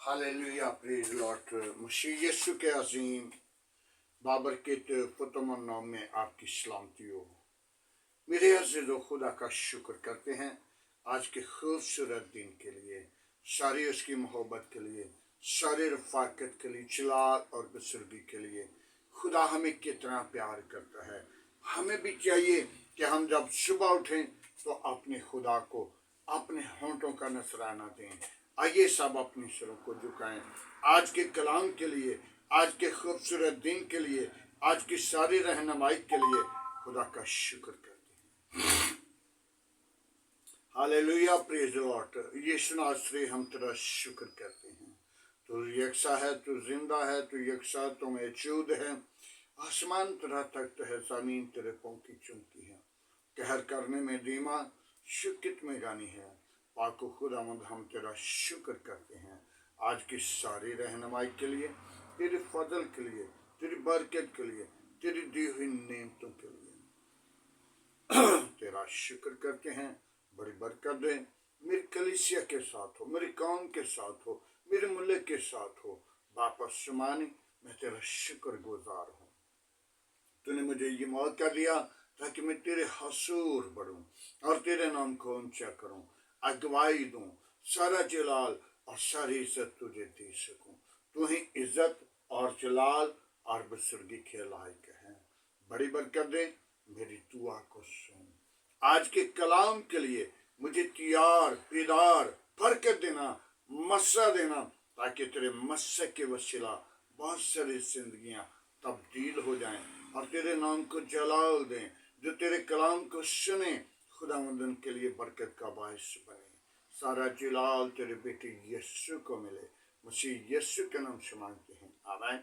Hallelujah praise lord. मसीह यीशु के अजीम बाबरकत फतमन नाम में आपकी सलामती हो। मेरे अज़ीज़ो, खुदा का शुक्र करते हैं आज के खूबसूरत दिन के लिए, सारी उसकी मोहब्बत के लिए, सारी रफ़ाकत के लिए, जलाल और बुज़ुर्गी के लिए। खुदा हमें कितना प्यार करता है। हमें भी चाहिए कि हम जब सुबह उठें तो अपने खुदा को अपने होंठों का नजराना दें। आइए सब अपने सिरों को झुकाएं आज के कलाम के लिए, आज के खूबसूरत दिन के लिए, आज की सारी रहनुमाई के लिए खुदा का शुक्र करते हैं। Hallelujah praise Lord. यीशु नासरी हम तेरा शुक्र करते हैं। तू यकसा है, तू जिंदा है, तू यकसा, तू मौजूद है। आसमान तेरा तख्त है, जमीन तेरे पांव की चुमकी है। कहर करने में धीमा, शुक्र में गानी है। पाको खुदावंद हम तेरा शुक्र करते हैं आज की सारी रहनुमाई के लिए, तेरे फजल के लिए, तेरी बरकत के लिए, तेरी दी हुई नेमतों के लिए तेरा शुक्र करते हैं। बड़ी बरकत दे, मेरी कलीसिया के साथ हो, मेरी कौम के साथ हो, मेरे मुल्क के साथ हो। बापा सुमानी, मैं तेरा शुक्र गुजार हूँ। तूने मुझे ये मौका दिया ताकि मैं तेरे हसूर बढ़ूं और तेरे नाम को ऊंचा करूं, अगवाई दूं, सारा जलाल और सारी इज्जत तुझे दे सकूं। तू ही इज्जत और जलाल और बुजुर्गी के लायक है। बड़ी बरकत दे, मेरी दुआ को सुन। आज के कलाम के लिए मुझे तैयार बेदार बरकत देना, मस्सा देना, ताकि तेरे मस्से के वसीला बहुत सारी जिंदगियां तब्दील हो जाएं और तेरे नाम को जलाल दें। जो तेरे कलाम को सुने खुदावंद के लिए बरकत का बायस बने। सारा जलाल तेरे बेटे यीशु को मिले। मसीह यीशु के नाम से मांगते हैं, आमीन।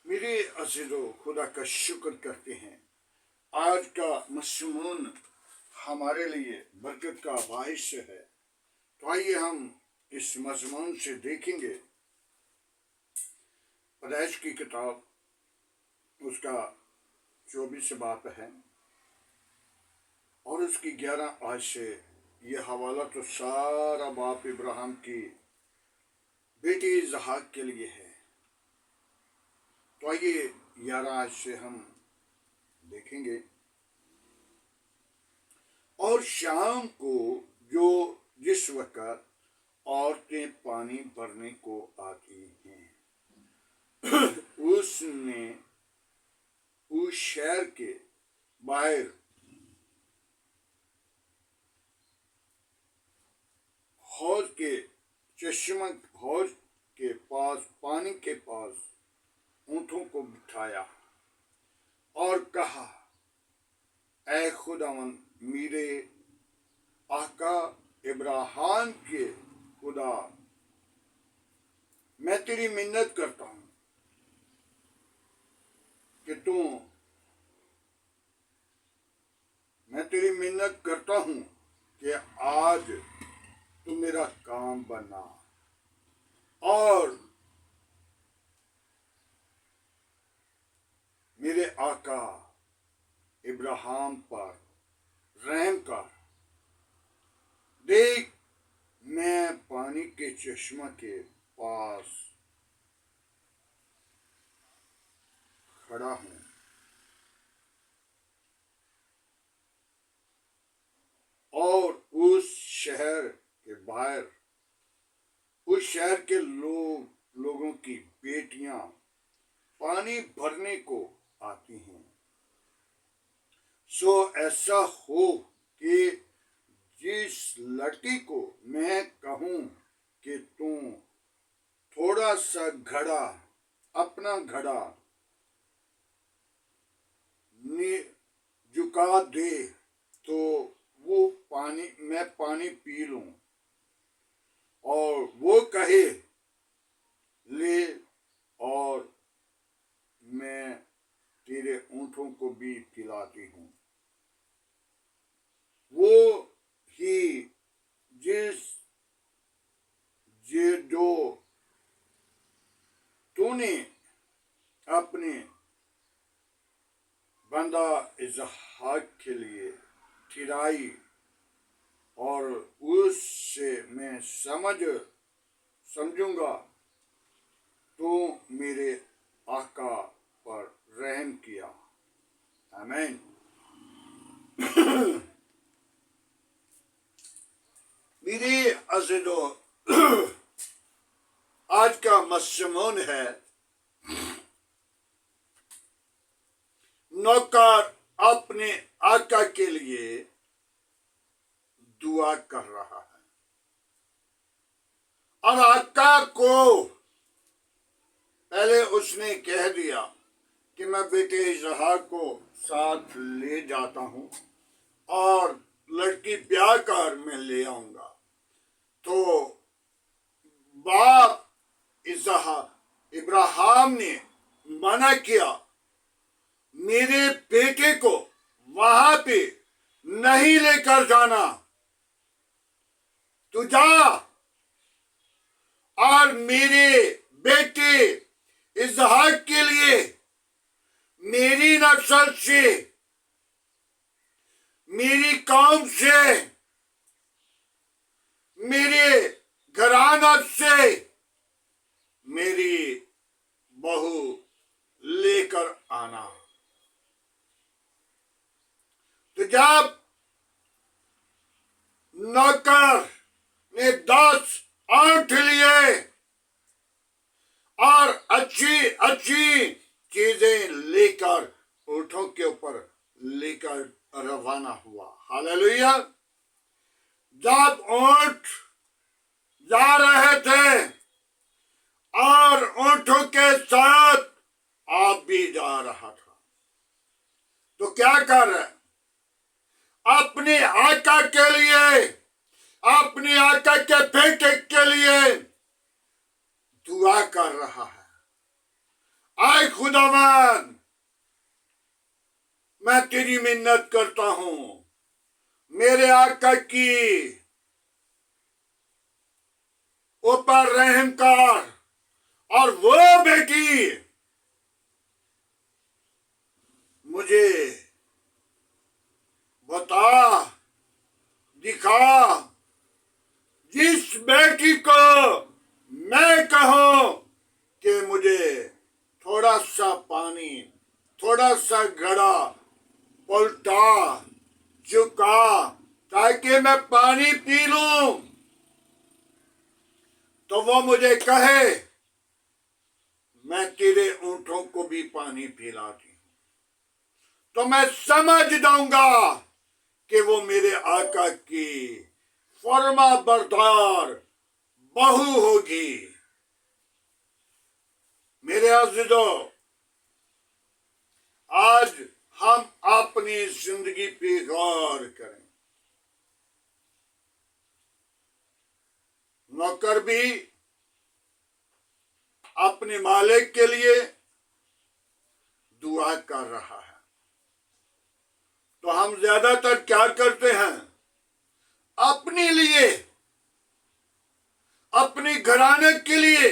मेरे अज़ीज़ों, खुदा का शुक्र करते हैं। आज का मज़मून हमारे लिए बरकत का बायस है। तो आइए हम इस मज़मून से देखेंगे पैदाइश की किताब, उसका 24 बाप है और उसकी 11 आयत से। यह हवाला तो सारा बाप इब्राहिम की बेटी इसहाक के लिए है। तो आइए 11 आयत से हम देखेंगे। और शाम को जो जिस वक्त औरतें पानी भरने को आती हैं उसने उस शहर के बाहर हौज के चश्मा, हौज के पास, पानी के पास ऊँटों को बिठाया और कहा, ऐ खुदावन मेरे आका इब्राहिम के खुदा, मैं तेरी मिन्नत करता हूँ कि मैं तेरी मिन्नत करता हूँ कि आज तू मेरा काम बना और मेरे आका इब्राहिम पर रहम कर। देख, मैं पानी के चश्मा के पास खड़ा हूँ और उस शहर के बाहर, उस शहर के लोगों की बेटियां पानी भरने को आती हैं। सो ऐसा हो कि जिस लड़की को मैं कहूँ कि तू थोड़ा सा घड़ा, अपना घड़ा झुका दे तो वो पानी, मैं पानी पी लूं, और वो कहे ले और मैं तेरे ऊँटों को भी पिलाती हूँ। वो ही जो तूने अपने बंदा इसहाक के लिए ठहराई और उससे मैं समझ समझूंगा तू मेरे आका पर रहम किया। आमीन। मेरे अज़ीज़ो, आज का मज़मून है नौकर अपने आका के लिए दुआ कर रहा है और आका को पहले उसने कह दिया कि मैं बेटे इसहाक को साथ ले जाता हूं और लड़की ब्याह कर मैं ले आऊंगा। तो बाप इसहाक इब्राहिम ने मना किया, मेरे बेटे को वहां पे नहीं लेकर जाना, तू जा और मेरे बेटे इसहाक के लिए मेरी नस्ल से, मेरी कौम से, मेरे घराना से मेरी बहू लेकर आना। तो जब नौकर ने 10 ऊंट लिए और अच्छी अच्छी चीजें लेकर ऊंटों के ऊपर लेकर रवाना हुआ। हालेलुया। जब ऊंट जा रहे थे और ऊंटों के साथ आप भी जा रहा था, तो क्या कर रहे? अपने आका के लिए, अपने आका के बेटे के लिए दुआ कर रहा है। आए खुदावन, मैं तेरी मिन्नत करता हूं, मेरे आका की ऊपर रहम कर और वो बेटी मुझे बता, दिखा, जिस बेटी को मैं कहूं कि मुझे थोड़ा सा पानी, थोड़ा सा घड़ा पलटा, झुका, ताकि मैं पानी पी लूं, तो वो मुझे कहे मैं तेरे ऊंटों को भी पानी पिलाती हूं, तो मैं समझ जाऊंगा कि वो मेरे आका की फर्मा बरदार बहू होगी। मेरे अज़ीज़ों, आज हम अपनी जिंदगी पे गौर करें। नौकर भी अपने मालिक के लिए दुआ कर रहा है। तो हम ज्यादातर क्या करते हैं? अपने लिए, अपने घराने के लिए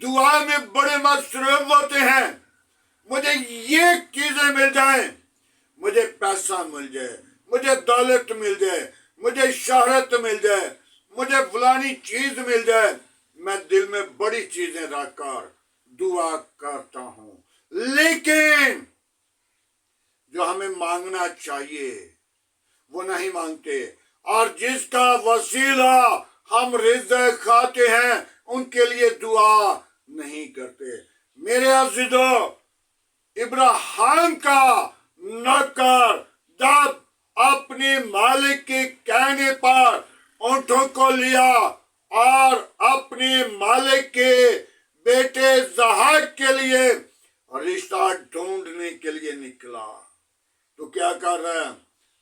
दुआ में बड़े मसरूफ होते हैं। मुझे ये चीजें मिल जाएं, मुझे पैसा मिल जाए, मुझे दौलत मिल जाए, मुझे शोहरत मिल जाए, मुझे फलानी चीज मिल जाए। मैं दिल में बड़ी चीजें रखकर दुआ करता हूं, लेकिन जो हमें मांगना चाहिए वो नहीं मांगते, और जिसका वसीला हम रिज़्क़ खाते हैं उनके लिए दुआ नहीं करते। मेरे अज़ीज़ों, इब्राहिम का नौकर जब अपने मालिक के कहने पर ऊंटों को लिया और अपने मालिक के बेटे इसहाक के लिए रिश्ता ढूंढने के लिए निकला, तो क्या कर रहा है?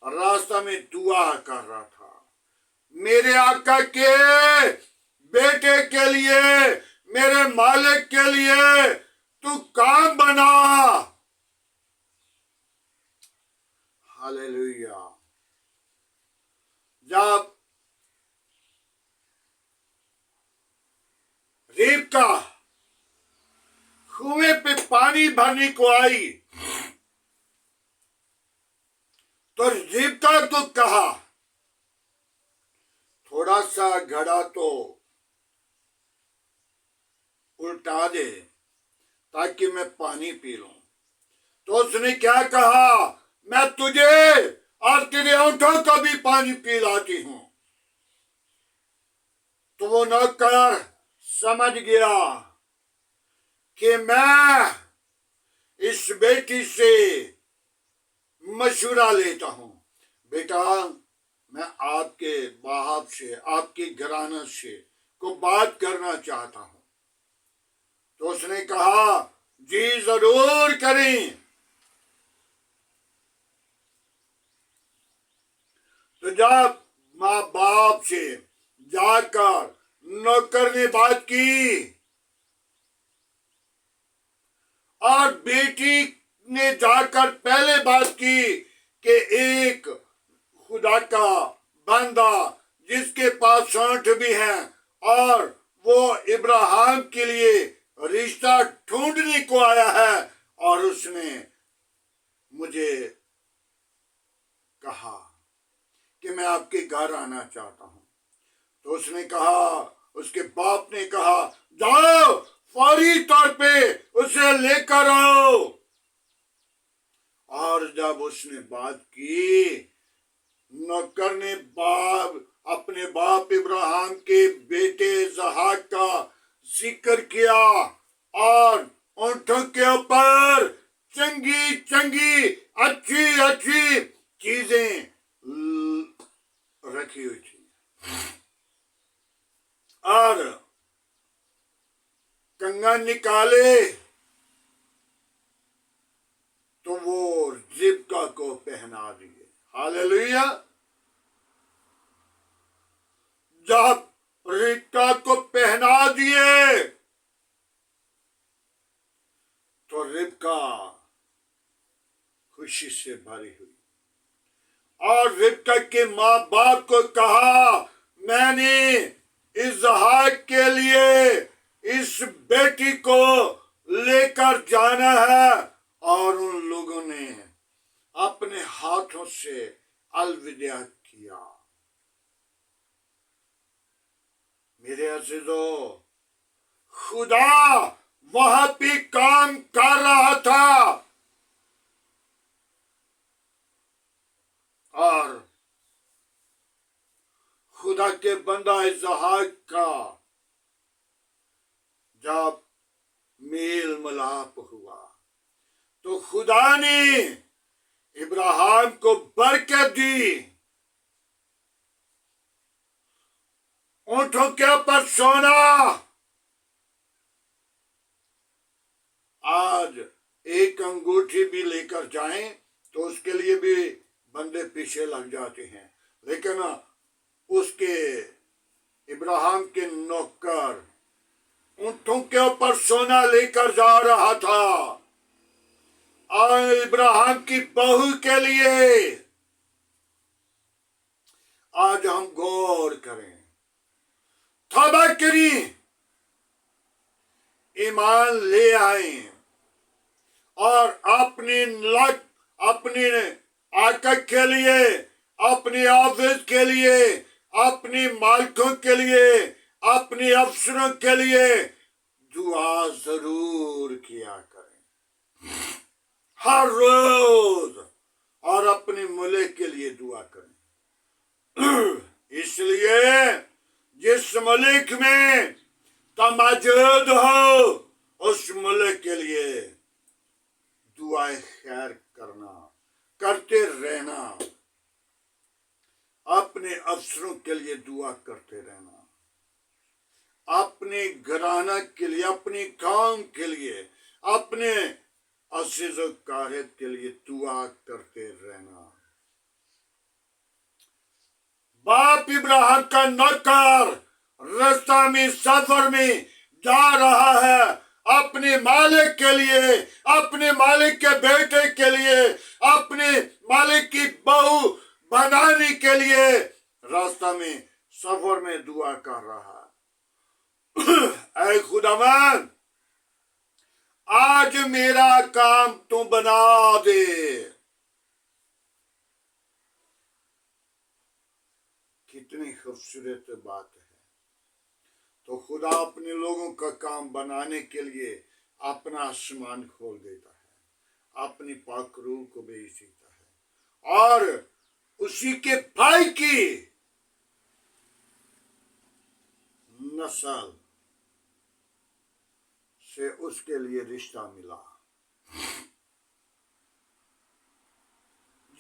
रास्ता में दुआ कर रहा था, मेरे आका के बेटे के लिए, मेरे मालिक के लिए तू काम बना। हालेलुया। जब रिबका कुएं पे पानी भरने को आई तो रिबका को कहा, थोड़ा सा घड़ा तो उल्टा दे ताकि मैं पानी पी लूं। तो उसने क्या कहा, मैं तुझे और तेरे होठों को भी पानी पिलाती हूं। तो वो नौकर समझ गया कि मैं इस बेटी से मशवरा लेता हूं। बेटा, मैं आपके बाप से, आपकी घराना से को बात करना चाहता हूं। तो उसने कहा, जी जरूर करें। तो जब माँ बाप से जाकर नौकर ने बात की और बेटी ने जाकर पहले बात की कि एक खुदा का बंदा जिसके पास होंठ भी हैं और वो इब्राहिम के लिए रिश्ता ढूंढने को आया है, और उसने मुझे कहा कि मैं आपके घर आना चाहता हूं। तो उसने कहा, उसके बाप ने कहा, जाओ फौरी तौर पे उसे लेकर आओ। और जब उसने बात की, नौकर ने अपने बाप इब्राहिम के बेटे इसहाक का जिक्र किया और ऊंटों के ऊपर चंगी चंगी अच्छी अच्छी चीजें रखी हुई थी। और कंगन निकाले तो वो रिबका को पहना दिए। हालेलुया। जब रिबका को पहना दिए तो रिबका खुशी से भरी हुई और रिबका के माँ बाप को कहा, मैंने इसहाक के लिए इस बेटी को लेकर जाना है। और उन लोगों ने अपने हाथों से अलविदा किया। मेरे अज़ीज़ों, खुदा वहां पे काम कर रहा था और खुदा के बंदा इसहाक का जब मेल मिलाप हुआ तो खुदा ने इब्राहिम को बरकत दी। ऊंटों के ऊपर सोना। आज एक अंगूठी भी लेकर जाएं तो उसके लिए भी बंदे पीछे लग जाते हैं, लेकिन उसके इब्राहिम के नौकर ऊंटों के ऊपर सोना लेकर जा रहा था और इब्राहिम की बहू के लिए। आज हम गौर करें, तौबा करें, ईमान ले आए और अपने आका के लिए, अपने ऑफिस के लिए, अपने मालिकों के लिए, अपने अफसरों के लिए दुआ जरूर किया करें हर रोज, और अपने मुल्क के लिए दुआ करें। इसलिए जिस मुल्क में तुम मौजूद हो उस मुल्क के लिए दुआए खैर करते रहना, अपने अफसरों के लिए दुआ करते रहना, अपने घराना के लिए, अपने काम के लिए, अपने अज़ीज़ों कार्य के लिए दुआ करते रहना। बाप इब्राहिम का नौकर रास्ता में, सफर में जा रहा है अपने मालिक के लिए, अपने मालिक के बेटे के लिए, अपने मालिक की बहू बनाने के लिए रास्ता में, सफर में दुआ कर रहा है। ऐ खुदावन, आज मेरा काम तू बना दे। कितनी खूबसूरत बात है। तो खुदा अपने लोगों का काम बनाने के लिए अपना आसमान खोल देता है, अपनी पाक रूह को भेज देता है और उसी के भाई की नस्ल से उसके लिए रिश्ता मिला।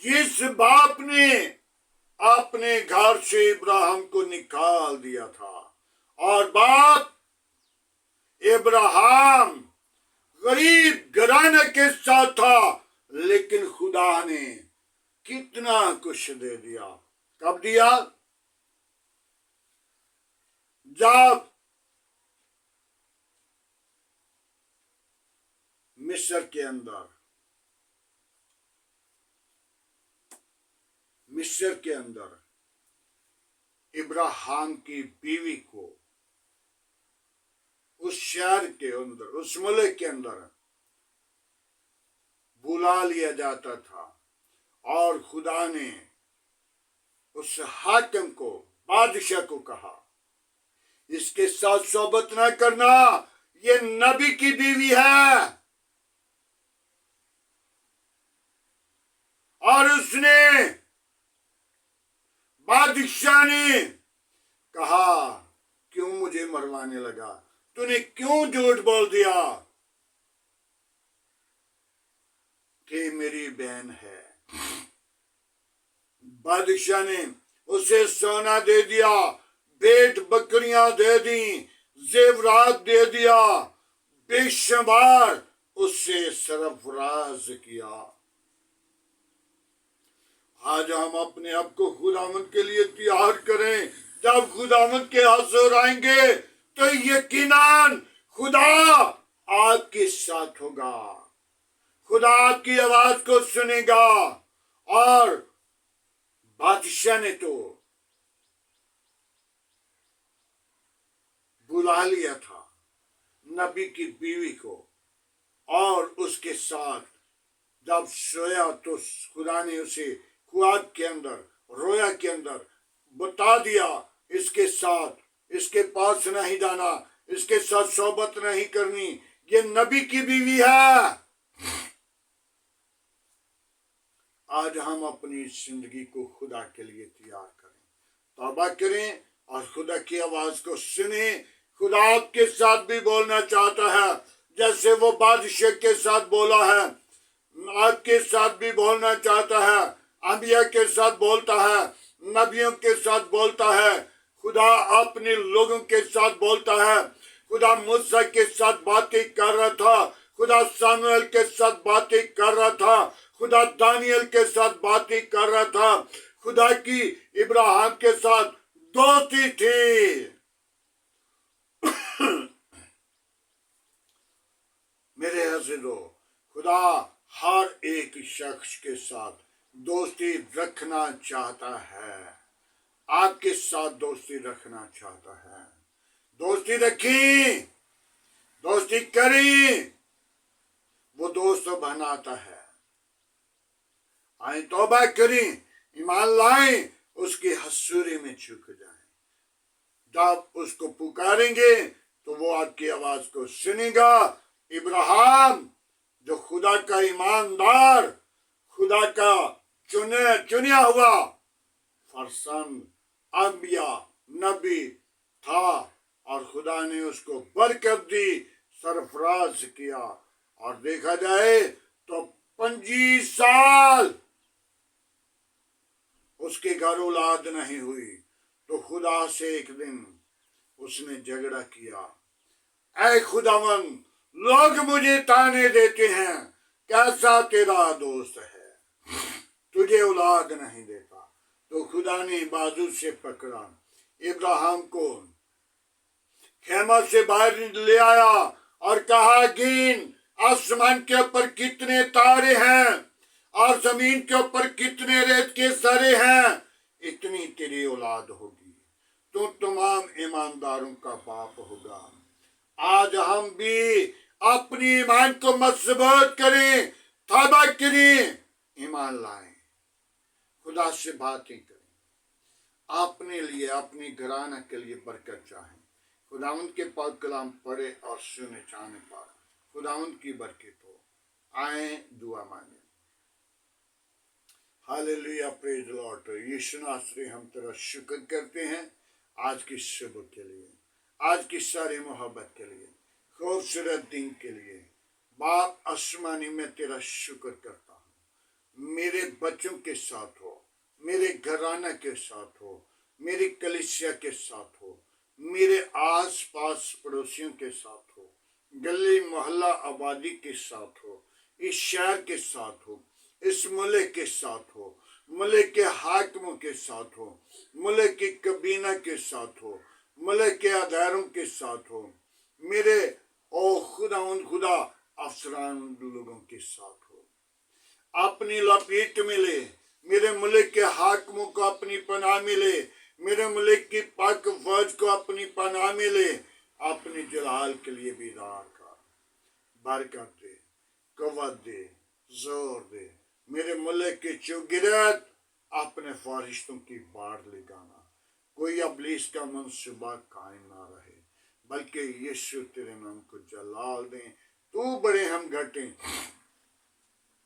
जिस बाप ने अपने घर से इब्राहिम को निकाल दिया था, और बाप इब्राहिम गरीब घराने के साथ था, लेकिन खुदा ने कितना कुछ दे दिया। कब दिया? जब मिस्र के अंदर इब्राहिम की बीवी को उस शहर के अंदर, उस मुल्क के अंदर बुला लिया जाता था, और खुदा ने उस हाकिम को, बादशाह को कहा, इसके साथ सोबत न करना, ये नबी की बीवी है। और उसने, बादशाह ने कहा, क्यों मुझे मरवाने लगा? तूने क्यों झूठ बोल दिया कि मेरी बहन है? बादशाह ने उसे सोना दे दिया, भेंट बकरियां दे दी, जेवरात दे दिया, बेशुमार उससे सरफराज किया। आज हम अपने आप को खुदावंद के लिए तैयार करें। जब खुदावंद के हुजूर आएंगे तो यकीनन खुदा आपके साथ होगा, खुदा आपकी आवाज को सुनेगा। और बादशाह ने तो बुला लिया था नबी की बीवी को, और उसके साथ जब सोया तो खुदा ने उसे ख्वाब के अंदर, रोया के अंदर बता दिया, इसके साथ, इसके पास नहीं जाना, इसके साथ सोबत नहीं करनी, ये नबी की बीवी है। आज हम अपनी जिंदगी को खुदा के लिए तैयार करें, तौबा करें और खुदा की आवाज को सुने। खुदा आपके साथ भी बोलना चाहता है, जैसे वो बादशाह के साथ बोला है, आपके साथ भी बोलना चाहता है, अंबिया के साथ बोलता है, नबियों के साथ बोलता है। खुदा अपने लोगों के साथ बोलता है। खुदा मूसा के साथ बातें कर रहा था, खुदा सामुएल के साथ बातें कर रहा था, खुदा दानियल के साथ बातें कर रहा था, खुदा की इब्राहिम के साथ दोस्ती थी। मेरे अज़ीज़ों, खुदा हर एक शख्स के साथ दोस्ती रखना चाहता है, आपके साथ दोस्ती रखना चाहता है। दोस्ती रखी, दोस्ती करी, वो दोस्त बनाता है। आए तौबा करें, ईमान लाएं, उसकी हसूरी में झुक जाएं। जब उसको पुकारेंगे तो वो आपकी आवाज को सुनेगा। इब्राहिम जो खुदा का ईमानदार, खुदा का चुनिया हुआ फरजंद, अंबिया, नबी था, और खुदा ने उसको बरकत दी, सरफराज किया। और देखा जाए तो 25 साल उसके घर औलाद नहीं हुई, तो खुदा से एक दिन उसने झगड़ा किया, ऐ खुदावन, लोग मुझे ताने देते हैं, कैसा तेरा दोस्त है, तुझे औलाद नहीं देता। तो खुदा ने बाजू से पकड़ा, इब्राहिम को खेमा से बाहर ले आया और कहा, गिन आसमान के ऊपर कितने तारे हैं और जमीन के ऊपर कितने रेत के सरे हैं, इतनी तेरी औलाद होगी, तो तमाम ईमानदारों का बाप होगा। आज हम भी अपनी ईमान को मजबूत करें, तौबा करें, ईमान लाएं, खुदा से बातें करें, अपने लिए, अपनी घराना के लिए बरकत चाहें, खुदावंद के पाक कलाम पढ़े और सुने जाने पर खुदावंद की बरकत हो। आए दुआ मांगे। Hallelujah, praise Lord. यीशु नासरी हम तेरा शुक्र करते हैं आज की सुबह के लिए, आज की सारी मोहब्बत के लिए, खूबसूरत दिन के लिए। बाप आसमानी में तेरा शुक्र करता हूँ। मेरे बच्चों के साथ हो, मेरे घराना के साथ हो, मेरी कलीसिया के साथ हो, मेरे आस पास पड़ोसियों के साथ हो, गली मोहल्ला आबादी के साथ हो, इस शहर के साथ हो, इस मुल्क के साथ हो, मुल्क के हाकिमों के साथ हो, मुल्क की कबीना के साथ हो, मुल्क के अदारों के साथ हो, मेरे ओ खुदा अफसरान लोगों के साथ हो। अपनी लपेट मिले, मेरे मुल्क के हाकिमों को अपनी पनाह मिले, मेरे मुल्क की पाक फौज को अपनी पनाह मिले। अपने जलाल के लिए बीदार कर, बरकत दे, कवत दे, जोर दे। मेरे मुल्क के चौगिरद अपने फारिश्तों की बाढ़ लगाना, कोई अबलीस का मंसूबा कायम ना रहे, बल्कि यीशु तेरे नाम को जलाल दें, तू बड़े हम घटें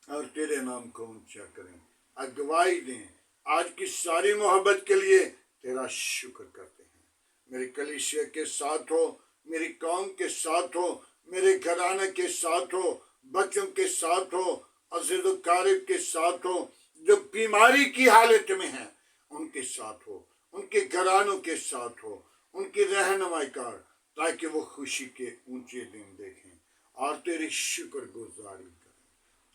और तेरे नाम को ऊंचा करें, अगुवाई दें। आज की सारी मोहब्बत के लिए तेरा शुक्र करते हैं। मेरी कलीसिया के साथ हो, मेरी कौम के साथ हो, मेरे घराने के साथ हो, बच्चों के साथ हो, अज़ीज़ व क़रीब के साथ हो, जो बीमारी की हालत में है उनके साथ हो, उनके घरानों के साथ हो, उनकी रहनुमाई कर, ताकि वो खुशी के ऊंचे दिन देखें और तेरी शुक्र गुजारी करें,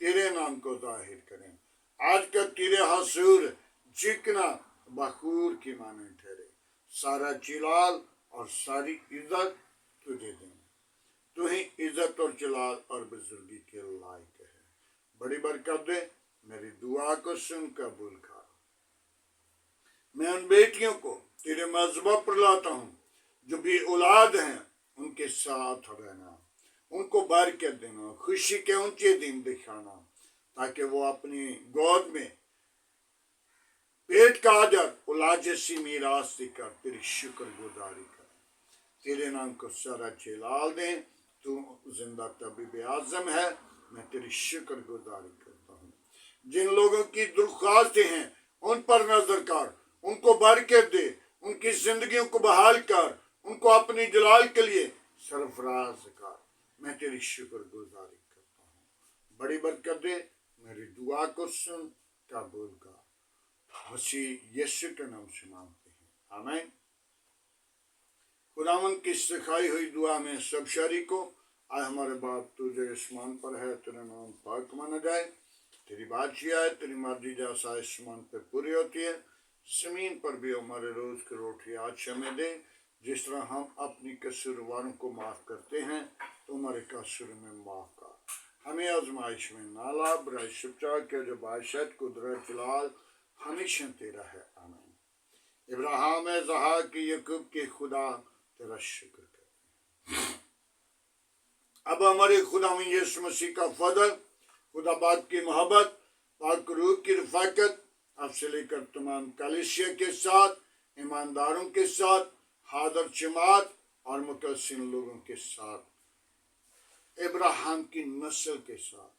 तेरे नाम को जाहिर करें। आज का तेरे हजूर झुकना बखूर की माने ठहरे। सारा जलाल और सारी इज्जत तुझे दें। तू ही इज्जत और जलाल और बुजुर्गी के लायक है। बड़ी बरकत दे, मेरी दुआ को सुन कबूल कर। मैं उन बेटियों को तेरे मज़बा पर लाता हूँ जो भी औलाद हैं, उनके साथ रहना, उनको बरकत देना, खुशी के ऊंचे दिन दिखाना, ताकि वो अपनी गोद में पेट का आदर औलाद जैसी मीरास देकर तेरी शुक्र गुजारी करें, तेरे नाम को सारा जलाल दें। तू जिंदा तबीब आज़म है, मैं तेरी शुक्र गुजारी करता हूँ। जिन लोगों की दुर्ख्वास्तें हैं उन पर नजर कर, उनको बरकत दे, उनकी जिंदगियों को बहाल कर, उनको अपनी जलाल के लिए सरफराज कर। मैं तेरी शुक्र गुजारी करता हूँ। बड़ी बरकत दे, मेरी दुआ को सुन कबूल कर। मसीह यीशु के नाम से मांगते हैं, आमीन। खुदावंद की सिखाई हुई दुआ में सब शरीकों, आए हमारे बाप तू जो आसमान पर है, तेरा नाम पाक माना जाए, तेरी बादशाही आए, तेरी मर्जी जैसा आसमान पे पूरी होती है, जमीन पर भी हमारे रोज की रोटी आज हमें दे, जिस तरह हम अपनी कसूरवारों को माफ करते हैं, तो हमारे कसूर में माफ कर। हमें आजमाइश में ना ला, बुराई से बचा, के जो बादशाह कुदरत जलाल हमेशा तेरा है, आमीन। इब्राहिम इसहाक याकूब के खुदा तेरा शुक्र करते हैं। अब हमारे खुदा में यीशु मसीह का फजल, खुदा बाप की मोहब्बत, पाक रूह की रफ़ाकत आपसे लेकर तमाम कलीसिया के साथ, ईमानदारों के साथ, हादर जमात और मुतसिन लोगों के साथ, इब्राहिम की नस्ल के साथ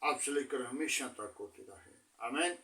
आपसे लेकर हमेशा तक होती रहे, आमीन।